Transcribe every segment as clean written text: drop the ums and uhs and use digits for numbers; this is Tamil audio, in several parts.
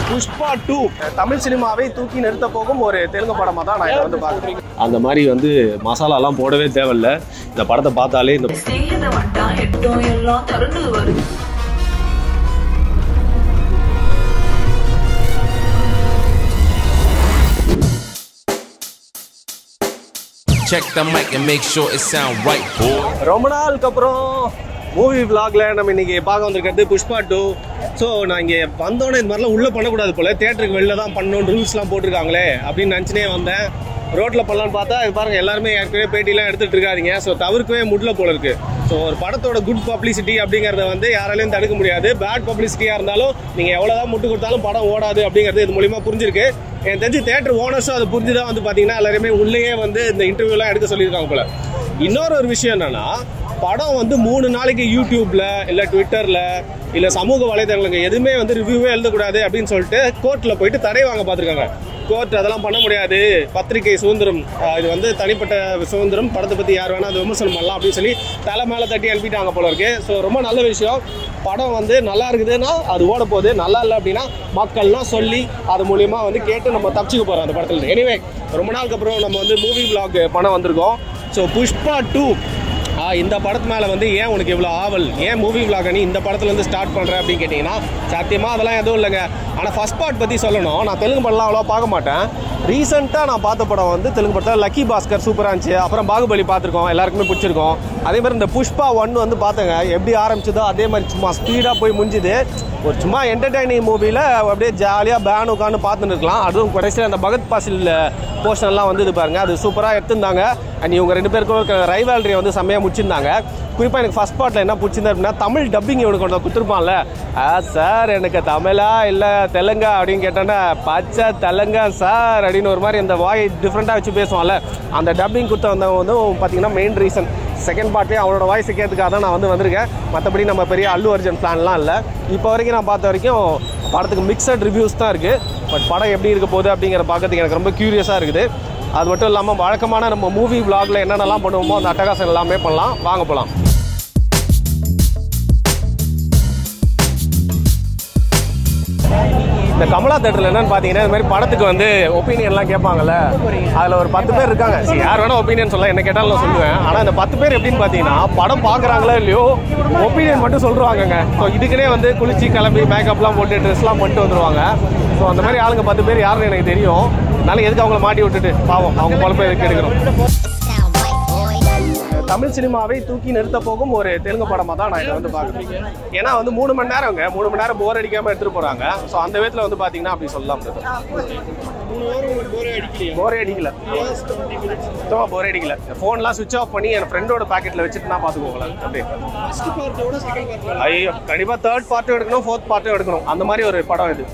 புஷ்பா 2 தமிழ் சினிமாவை தூக்கி நிறுத்த போகும் ஒரு தெலுங்கு படமா தான் நான் இதை வந்து பார்க்குறேன். அந்த மாதிரி வந்து மசாலாலாம் போடவே தேவையில்லை. இந்த படத்தை பார்த்தாலே இந்த Check the mic and make sure it sound right, boy. ரொம்ப நாளுக்கு அப்புறம் மூவி விளாக்ல நம்ம இன்னைக்கு பார்க்க வந்திருக்கிறது புஷ்பா 2. ஸோ நான் இங்கே வந்தோன்னே இந்த மாதிரிலாம் உள்ளே பண்ணக்கூடாது போல, தேட்டருக்கு வெளில தான் பண்ணணும்னு ரூல்ஸ்லாம் போட்டிருக்காங்களே அப்படின்னு நினச்சினே வந்தேன். ரோட்டில் பண்ணலான்னு பார்த்தா இது பாருங்கள், எல்லாருமே ஏற்கனவே பேட்டிலாம் எடுத்துகிட்டு இருக்காதிங்க. ஸோ தவிர்க்கவே முடியல போல இருக்குது. ஸோ ஒரு படத்தோட குட் பப்ளிசிட்டி அப்படிங்கிறத வந்து யாராலையும் தடுக்க முடியாது. பேட் பப்ளிசிட்டியாக இருந்தாலும் நீங்கள் எவ்வளோதான் முட்டு கொடுத்தாலும் படம் ஓடாது அப்படிங்கிறது இது மூலிமா புரிஞ்சிருக்கு. எனக்கு தெரிஞ்சு தேட்டர் ஓனர்ஸும் அது புரிஞ்சு தான் வந்து பார்த்தீங்கன்னா எல்லாருமே உள்ளேயே வந்து இந்த இன்டர்வியூலாம் எடுக்க சொல்லியிருக்காங்க போல. இன்னொரு விஷயம் என்னன்னா, படம் வந்து 3 நாளைக்கு யூடியூப்ல இல்லை ட்விட்டரில் இல்லை சமூக வலைதளங்களுக்கு எதுவுமே வந்து ரிவ்யூவே எழுதக்கூடாது அப்படின்னு சொல்லிட்டு கோர்ட்டில் போயிட்டு தடை வாங்க பார்த்துருக்காங்க. கோர்ட் அதெல்லாம் பண்ண முடியாது, பத்திரிகை சுதந்திரம், இது வந்து தனிப்பட்ட சுதந்திரம், படத்தை பற்றி யார் வேணால் அதை விமர்சனம் பண்ணலாம் அப்படின்னு சொல்லி தலை மேலே தட்டி அனுப்பிட்டாங்க போல இருக்கு. ஸோ ரொம்ப நல்ல விஷயம். படம் வந்து நல்லா இருக்குதுன்னா அது ஓட போகுது, நல்லா இல்லை அப்படின்னா மக்கள்லாம் சொல்லி அது மூலியமா வந்து கேட்டு நம்ம தப்பிச்சுக்க போகிறோம் அந்த படத்தில். எனிவே ரொம்ப நாளுக்கு அப்புறம் நம்ம வந்து மூவி விளாக் பண்ண வந்திருக்கோம். ஸோ புஷ்பா 2 இந்த படத்து மேலே வந்து ஏன் உனக்கு இவ்வளோ ஆவல், ஏன் மூவி விளாக் நீ இந்த படத்துலேருந்து ஸ்டார்ட் பண்ணுறேன் அப்படின்னு கேட்டிங்கன்னா, சத்தியமாக அதெல்லாம் எதுவும் இல்லைங்க. ஆனால் ஃபஸ்ட் பார்ட் பற்றி சொல்லணும். நான் தெலுங்கு படம்லாம் அவ்வளோ பார்க்க மாட்டேன். ரீசெண்டாக நான் பார்த்த படம் வந்து தெலுங்கு படத்தில் லக்கி பாஸ்கர் சூப்பராக இருந்துச்சு. அப்புறம் பாகுபலி பார்த்துருக்கோம், எல்லாருக்குமே பிடிச்சிருக்கோம். அதே மாதிரி இந்த புஷ்பா 1 வந்து பார்த்தேங்க, எப்படி ஆரம்பிச்சதோ அதே மாதிரி சும்மா ஸ்பீடாக போய் முடிஞ்சுது. ஒரு சும்மா என்டர்டைனிங் மூவியில் அப்படியே ஜாலியாக பேன் உட்காந்து பார்த்துன்னு இருக்கலாம். அதுவும் கடைசியில் அந்த பகத் பாசில் போர்ஷன்லாம் வந்து இது பாருங்கள், அது சூப்பராக எடுத்துருந்தாங்க. அண்ட் இவங்க 2 பேருக்கும் ரைவால்ரியை வந்து செம்மையாக முடிச்சிருந்தாங்க. குறிப்பாக எனக்கு ஃபஸ்ட் பார்ட்டில் என்ன பிடிச்சிருந்தா அப்படின்னா, தமிழ் டப்பிங் இவனுக்கு கொண்டு கொடுத்துருப்பான்ல, சார் எனக்கு தமிழா இல்லை தெலுங்கா அப்படின்னு கேட்டோன்னா, பச்சை தெலுங்கா சார் அப்படின்னு ஒரு மாதிரி அந்த வாய் டிஃப்ரெண்ட்டாக வச்சு பேசுவான்ல, அந்த டப்பிங் கொடுத்த வந்தவங்க வந்து பார்த்தீங்கன்னா மெயின் ரீசன். செகண்ட் பார்ட்லேயும் அவனோட வாய்ஸ் கேட்கறதுக்காக தான் நான் வந்து வந்திருக்கேன். மற்றபடி நம்ம பெரிய அல்லு அர்ஜுன் பிளான்லாம் இல்லை. இப்போ வரைக்கும் நான் பார்த்த வரைக்கும் படத்துக்கு மிக்சட் ரிவ்யூஸ் தான் இருக்குது. பட் படம் எப்படி இருக்க போகுது அப்படிங்கிற பார்க்கறதுக்கு எனக்கு ரொம்ப க்யூரியஸாக இருக்குது. அது மட்டும் இல்லாமல் வழக்கமான நம்ம மூவி விளாகில் என்னென்னலாம் பண்ணுவோமோ அந்த அட்டகாசம் எல்லாமே பண்ணலாம். வாங்க போகலாம். இந்த கமலா தேட்டரில் என்னன்னு பார்த்தீங்கன்னா, இந்த மாதிரி படத்துக்கு வந்து ஒப்பீனியன்லாம் கேட்பாங்கல்ல, அதில் ஒரு 10 பேர் இருக்காங்க. சரி, யார் வேணால் ஒப்பீனியன் சொல்லலாம், என்ன கேட்டாலும் நான் சொல்லுவேன். ஆனால் இந்த 10 பேர் எப்படின்னு பார்த்தீங்கன்னா, படம் பார்க்குறாங்களோ இல்லையோ ஒப்பீனியன் மட்டும் சொல்லுவாங்கங்க. ஸோ இதுக்குன்னே வந்து குளிச்சு கிளம்பி மேக்கப்லாம் போட்டு ட்ரெஸ்லாம் பண்ணிட்டு வந்துடுவாங்க. ஸோ அந்த மாதிரி ஆளுங்க 10 பேர் யாருன்னு எனக்கு தெரியும். அதனால எதுக்கு அவங்கள மாட்டி விட்டுட்டு பாவம் அவங்க குழப்பம் எதுக்கு எடுக்கணும். தமிழ் சினிமாவை தூக்கி நிறுத்த போகும் ஒரு தெலுங்கு படமாக தான் நான் இதை வந்து பார்க்குறேன். ஏன்னா வந்து 3 மணி நேரங்க, 3 மணி நேரம் போர் அடிக்காமல் எடுத்துகிட்டு போகிறாங்க. ஸோ அந்த விதத்தில் வந்து பார்த்தீங்கன்னா அப்படி சொல்லலாம். போரே அடிக்கல, சுத்தமாக போரே அடிக்கல. ஃபோன்லாம் சுவிட்ச் ஆஃப் பண்ணி என் ஃப்ரெண்டோட பாக்கெட்டில் வச்சுட்டு நான் பார்த்துக்கோங்களேன். அப்படியே ஐயோ, கண்டிப்பாக 3rd பார்ட்டும் எடுக்கணும், 4th பார்ட்டும் எடுக்கணும். அந்த மாதிரி ஒரு படம் இது.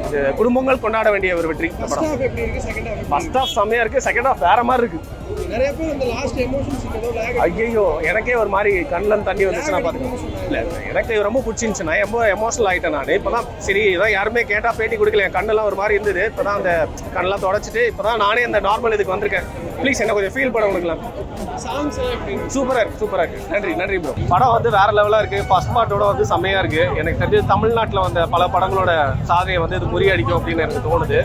இது குடும்பங்கள் கொண்டாட வேண்டிய ஒரு வெற்றி. ஃபர்ஸ்ட் ஹாஃப் செம்மையா இருக்கு, செகண்ட் ஹாஃப் வேற மாதிரி இருக்கு. நிறைய பேர் இந்த லாஸ்ட் எமோஷன்ஸ் ஐயோ, எனக்கே ஒரு மாதிரி கண்ணில் தண்ணி வந்துச்சுன்னா பார்த்துக்கோங்க. இல்லை, எனக்கு ரொம்ப பிடிச்சிருந்துச்சு. நான் ரொம்ப எமோஷனல் ஆகிட்டேன். நான் இப்போ தான் சரி, இதான் யாருமே கேட்டால் பேட்டி கொடுக்கல. என் கண்ணெல்லாம் ஒரு மாதிரி இருந்தது. இப்போ தான் அந்த கண்ணெல்லாம் தொடச்சிட்டு இப்போ தான் நானே அந்த நார்மல் இதுக்கு வந்திருக்கேன். ப்ளீஸ் என்ன கொஞ்சம் ஃபீல் பண்ண கொடுக்கலாம். சூப்பராக இருக்கு, சூப்பராக இருக்கு. நன்றி நன்றி ப்ரோ. படம் வந்து வேற லெவலாக இருக்கு. ஃபர்ஸ்ட் பார்ட்டோட வந்து செம்மையாக இருக்கு. எனக்கு தெரிஞ்சு தமிழ்நாட்டில் வந்த பல படங்களோட சாதனையை வந்து இது முறியடிக்கும் அப்படின்னு எனக்கு தோணுது.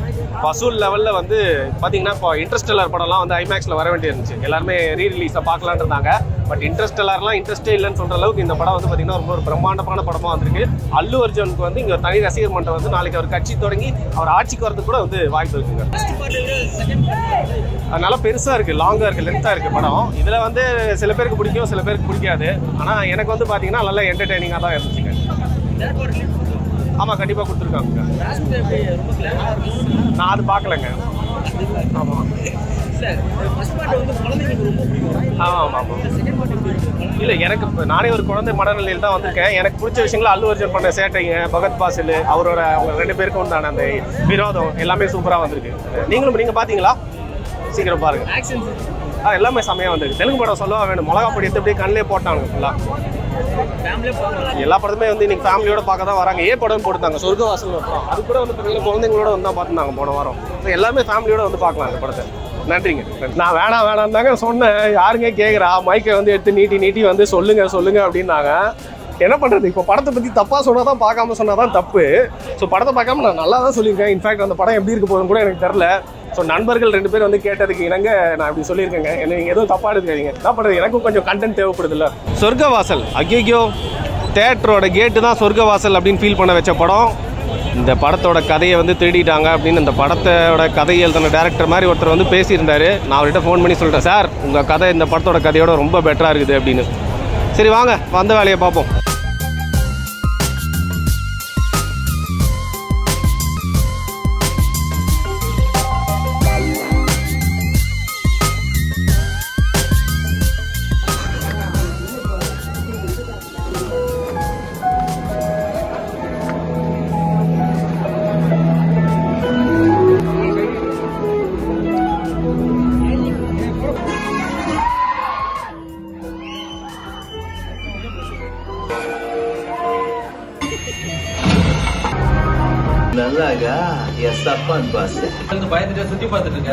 வசூல் லெவலில் வந்து பார்த்தீங்கன்னா, இப்போ இன்டர்ஸ்டெல்லார் படம்லாம் வந்து ஐமேக்ஸில் வர வேண்டியிருந்துச்சு. எல்லாருமே ரீரிலீஸை பார்க்கலான்னு இருந்தாங்க. பட் இன்டர்ஸ்டெல்லார்லாம் இன்ட்ரெஸ்டே இல்லைன்னு சொல்கிற அளவுக்கு இந்த படம் வந்து பார்த்தீங்கன்னா ரொம்ப ஒரு பிரம்மாண்டமான படமாக வந்திருக்கு. அல்லு அர்ஜுனுக்கு வந்து இங்கே தனி ரசிகர் மன்றம் வந்து நாளைக்கு அவர் கட்சி தொடங்கி அவர் ஆட்சிக்கு வரதுக்கு கூட வந்து வாய்ப்பு இருக்குங்க. அதனால பெருசாக இருக்குது, லாங்காக இருக்குது, லென்த்தாக இருக்குது படம். இதில் வந்து சில பேருக்கு பிடிக்கும், சில பேருக்கு பிடிக்காது. ஆனால் எனக்கு வந்து பார்த்தீங்கன்னா நல்லா என்டர்டெய்னிங்காக தான் இருந்துச்சுங்க. ஆமாம், கண்டிப்பாக கொடுத்துருக்காங்க. நான் அது பார்க்கலங்க. ஆமாம் ஆமாம் ஆமாம். இல்லை, எனக்கு நானே ஒரு குழந்தை மனநிலையில் தான் வந்திருக்கேன். எனக்கு பிடிச்ச விஷயங்கள் அல்லு அர்ஜுன் பண்ண சேட்டைங்க, பகத் பாசில் அவரோட அவங்க 2 பேருக்கும் உண்டான அந்த விரோதம் எல்லாமே சூப்பராக வந்திருக்கு. நீங்கள் பார்த்தீங்களா? சீக்கிரம் பாருங்க. எல்லாமே செம்மையாக வந்திருக்கு. தெலுங்கு படம் சொல்லவா வேணும். மிளகா பொடி எடுத்து அப்படியே கண்ணிலே போட்டாங்க ஃபுல்லாக. எல்லா படத்துமே வந்து இன்னைக்கு ஃபேமிலியோட பார்க்க தான் வராங்க. படம் போட்டுருந்தாங்க சொர்க்கவாசல். அது கூட வந்து குழந்தைங்களோட வந்து தான் பார்த்துருந்தாங்க போன வாரம். எல்லாமே ஃபேமிலியோட வந்து பார்க்கலாம் அந்த படத்தை. நன்றிங்க. நான் வேணாம் தாங்க சொன்னேன். யாருங்க கேட்குறா? மைக்கை வந்து எடுத்து நீட்டி வந்து சொல்லுங்க அப்படின்னாங்க. என்ன பண்ணுறது, இப்போ படத்தை பற்றி தப்பாக சொன்னால் தான் பார்க்காம சொன்னால் தான் தப்பு. ஸோ படத்தை பார்க்காம நான் நல்லா தான் சொல்லியிருக்கேன். இன்ஃபேக்ட் அந்த படம் எப்படி இருக்க போகுதுன்னு கூட எனக்கு தெரில. ஸோ நண்பர்கள் 2 பேர் வந்து கேட்டதுக்கு இணங்க நான் இப்படி சொல்லியிருக்கேங்க. என்ன நீங்கள் எதுவும் தப்பாக எடுத்துக்காதீங்க. என்ன பண்ணுறது, எனக்கும் கொஞ்சம் கண்டென்ட் தேவைப்படுது இல்லை. சொர்க்கவாசல், ஐயோ தேட்டரோட கேட்டு தான் சொர்க்கவாசல் அப்படின்னு ஃபீல் பண்ண வச்ச படம். இந்த படத்தோட கதையை வந்து திருடிட்டாங்க அப்படின்னு இந்த படத்தோட கதையை எழுதின டேரக்டர் மாதிரி ஒருத்தர் வந்து பேசியிருந்தார். நான் அவர்கிட்ட ஃபோன் பண்ணி சொல்லிட்டேன், சார் உங்கள் கதை இந்த படத்தோட கதையோட ரொம்ப பெட்டராக இருக்குது அப்படின்னு. சரி வாங்க வந்த வேலையை பார்ப்போம். நல்லாகா எஸ் அப்பான் பாஸ் பயந்துட்டு சுத்தி பார்த்துட்டு இருக்க.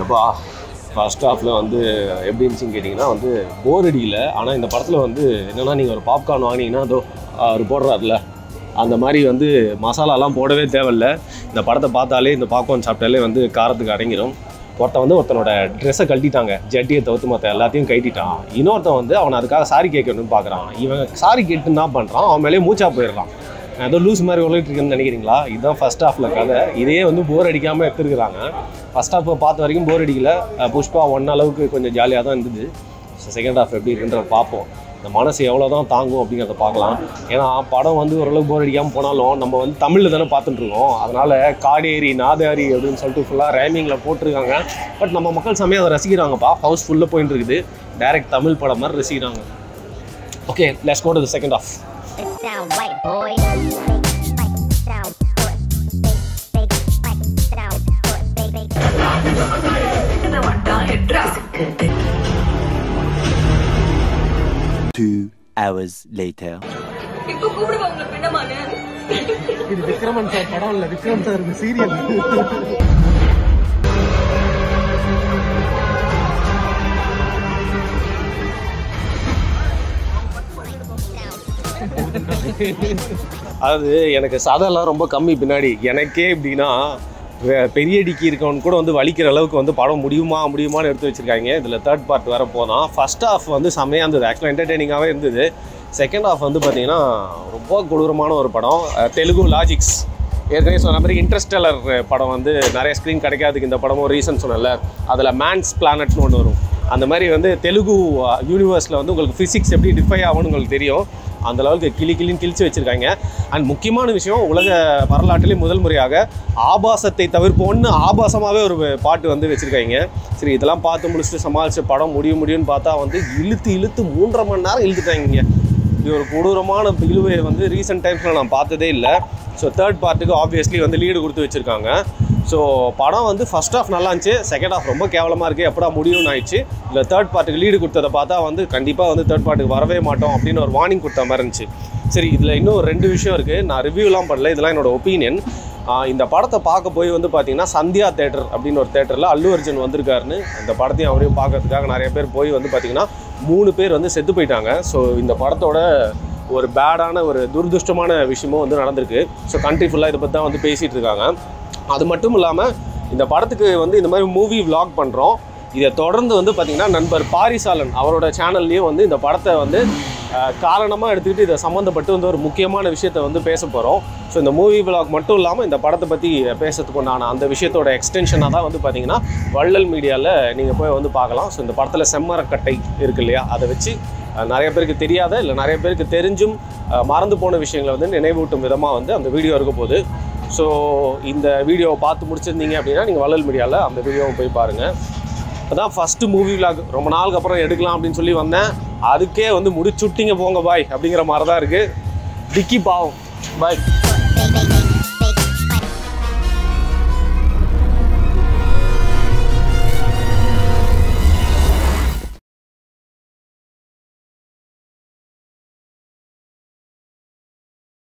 எப்பா ஃபர்ஸ்ட் ஹாஃபில் வந்து எப்படி இருந்துச்சுன்னு கேட்டிங்கன்னா வந்து போர் அடிக்கல. ஆனால் இந்த படத்தில் வந்து என்னென்னா நீங்கள் ஒரு பாப்கார்ன் வாங்கினீங்கன்னா அதோ அவர் போடுறாருல அந்த மாதிரி வந்து மசாலாலாம் போடவே தேவையில்ல. இந்த படத்தை பார்த்தாலே இந்த பாப்கார்ன் சாப்பிட்டாலே வந்து காரத்துக்கு அடங்கிடும். ஒருத்தன் வந்து ஒருத்தனோட ட்ரெஸ்ஸை கழட்டிட்டாங்க, ஜட்டியை தவிர்த்து மற்ற எல்லாத்தையும் கழட்டிட்டான். இன்னொருத்தன் வந்து அவனை அதுக்காக சாரி கேட்கணும்னு பார்க்குறான். இவன் சாரி கேட்டுன்னு தான் பண்ணுறான், அவன் மேலே மூச்சா போயிடுறான். ஏதோ லூஸ் மாதிரி உழைட்டு இருக்குன்னு நினைக்கிறீங்களா? இதுதான் ஃபர்ஸ்ட் ஹாஃபில் கதை. இதையே வந்து போர் அடிக்காமல் எடுத்துருக்குறாங்க. ஃபர்ஸ்ட் ஹாஃபை பார்த்த வரைக்கும் போர் அடிக்கல. புஷ்பா 1 அளவுக்கு கொஞ்சம் ஜாலியாக தான் இருந்தது. செகண்ட் ஹாஃப் எப்படி இருக்குன்றத பார்ப்போம். இந்த மனசு எவ்வளோ தான் தாங்கும் அப்படிங்கிறத பார்க்கலாம். ஏன்னா படம் வந்து ஓரளவுக்கு போர் அடிக்காமல் போனாலும் நம்ம வந்து தமிழில் தானே பார்த்துட்ருக்கோம். அதனால் காடேரி நாதாரி அப்படின்னு சொல்லிட்டு ஃபுல்லாக ரைமிங்கில் போட்டிருக்காங்க. பட் நம்ம மக்கள் சமயம் அதை ரசிக்கிறாங்கப்பா. ஹவுஸ் ஃபுல்லாக போயிட்டு இருக்குது. டைரக்ட் தமிழ் படம் மாதிரி ரசிக்கிறாங்க. Okay, let's go to the second half. hours later. இது விக்ரமன் சார் படம் இல்ல, விக்ரம் சார் சீரியல். அதாவது எனக்கு சதெல்லாம் ரொம்ப கம்மி பின்னாடி. எனக்கே எப்படின்னா பெரிய டிக்கி இருக்கவன் கூட வந்து வலிக்கிற அளவுக்கு வந்து படம் முடியுமான்னு எடுத்து வச்சுருக்காங்க. இதில் தேர்ட் பார்ட் வர போதான். ஃபர்ஸ்ட் ஹாஃப் வந்து செம்மையாக இருந்தது, ஆக்சுவலாக என்டர்டெய்னிங்காகவே இருந்தது. செகண்ட் ஹாஃப் வந்து பார்த்திங்கன்னா ரொம்ப கொடூரமான ஒரு படம். தெலுங்கு லாஜிக்ஸ் ஏற்கனவே சொன்ன மாதிரி இன்டர்ஸ்டெல்லர் படம் வந்து நிறைய ஸ்க்ரீன் கிடைக்காதுக்கு இந்த படமும் ரீசன் சொன்னல. அதில் மேன்ஸ் பிளானட்னு ஒன்று வரும். அந்த மாதிரி வந்து தெலுங்கு யூனிவர்ஸில் வந்து உங்களுக்கு ஃபிசிக்ஸ் எப்படி டிஃபை ஆகும்னு உங்களுக்கு தெரியும். அந்தளவுக்கு கிளின்னு கிழிச்சு வச்சுருக்காங்க. அண்ட் முக்கியமான விஷயம், உலக வரலாற்றிலே முதல் முறையாக ஆபாசத்தை தவிர்ப்போன்னு ஆபாசமாகவே ஒரு பாட்டு வந்து வச்சுருக்காங்க. சரி, இதெல்லாம் பார்த்து முடிச்சுட்டு சமாளித்து படம் முடியும்னு பார்த்தா வந்து இழுத்து 3.5 மணி நேரம் இழுத்துட்டாங்க. இது ஒரு கொடூரமான இழுவை வந்து ரீசெண்ட் டைம்ஸில் நான் பார்த்ததே இல்லை. ஸோ தேர்ட் பார்ட்டுக்கு ஆப்வியஸ்லி வந்து லீடு கொடுத்து வச்சுருக்காங்க. ஸோ படம் வந்து ஃபர்ஸ்ட் ஹாஃப் நல்லா இருந்துச்சு, செகண்ட் ஹாஃப் ரொம்ப கேவலமாக இருக்குது, எப்படா முடியும்னு ஆயிடுச்சு. இல்லை தேர்ட் பார்ட்டுக்கு லீடு கொடுத்ததை பார்த்தா வந்து கண்டிப்பாக வந்து தேர்ட் பார்ட்டுக்கு வரவே மாட்டோம் அப்படின்னு ஒரு வார்னிங் கொடுத்த மாதிரி இருந்துச்சு. சரி, இதில் இன்னும் 2 விஷயம் இருக்குது. நான் ரிவ்யூலாம் பண்ணல, இதெல்லாம் என்னோடய ஒப்பீனியன். இந்த படத்தை பார்க்க போய் வந்து பார்த்திங்கன்னா சந்தியா தேட்டர் அப்படின்னு ஒரு தேட்டரில் அல்லு அர்ஜுன் வந்திருக்காருன்னு இந்த படத்தையும் அவரையும் பார்க்கறதுக்காக நிறைய பேர் போய் வந்து பார்த்திங்கன்னா 3 பேர் வந்து செத்து போயிட்டாங்க. ஸோ இந்த படத்தோட ஒரு பேடான ஒரு துரதிருஷ்டமான விஷயமும் வந்து நடந்திருக்கு. ஸோ கண்ட்ரி ஃபுல்லாக இதை பற்றி தான் வந்து பேசிகிட்டு இருக்காங்க. அது மட்டும் இல்லாமல் இந்த படத்துக்கு வந்து இந்த மாதிரி மூவி விளாக் பண்ணுறோம். இதை தொடர்ந்து வந்து பார்த்திங்கன்னா நண்பர் பாரிசாலன் அவரோட சேனல்லையும் வந்து இந்த படத்தை வந்து காரணமாக எடுத்துக்கிட்டு இதை சம்மந்தப்பட்டு வந்து ஒரு முக்கியமான விஷயத்தை வந்து பேச போகிறோம். ஸோ இந்த மூவி விளாக் மட்டும் இல்லாமல் இந்த படத்தை பற்றி பேசுறதுக்கு உண்டான அந்த விஷயத்தோட எக்ஸ்டென்ஷனாக தான் வந்து பார்த்திங்கன்னா வள்ளல் மீடியாவில் நீங்கள் போய் வந்து பார்க்கலாம். ஸோ இந்த படத்தில் செம்மரக்கட்டை இருக்குது இல்லையா, அதை வச்சு நிறைய பேருக்கு தெரியாத இல்லை நிறைய பேருக்கு தெரிஞ்சும் மறந்து போன விஷயங்களை வந்து நினைவூட்டும் விதமாக வந்து அந்த வீடியோ இருக்க போகுது. ஸோ இந்த வீடியோவை பார்த்து முடிச்சிருந்தீங்க அப்படின்னா நீங்கள் வள்ளல் மீடியாவில் அந்த வீடியோவை போய் பாருங்கள். அதான் ஃபஸ்ட்டு மூவி விளாக் ரொம்ப நாளுக்கு அப்புறம் எடுக்கலாம் அப்படின்னு சொல்லி வந்தேன். அதுக்கே வந்து முடிச்சுட்டிங்க போங்க பாய் அப்படிங்கிற மாதிரி தான் இருக்குது. டிக்கி பாவம் பாய்.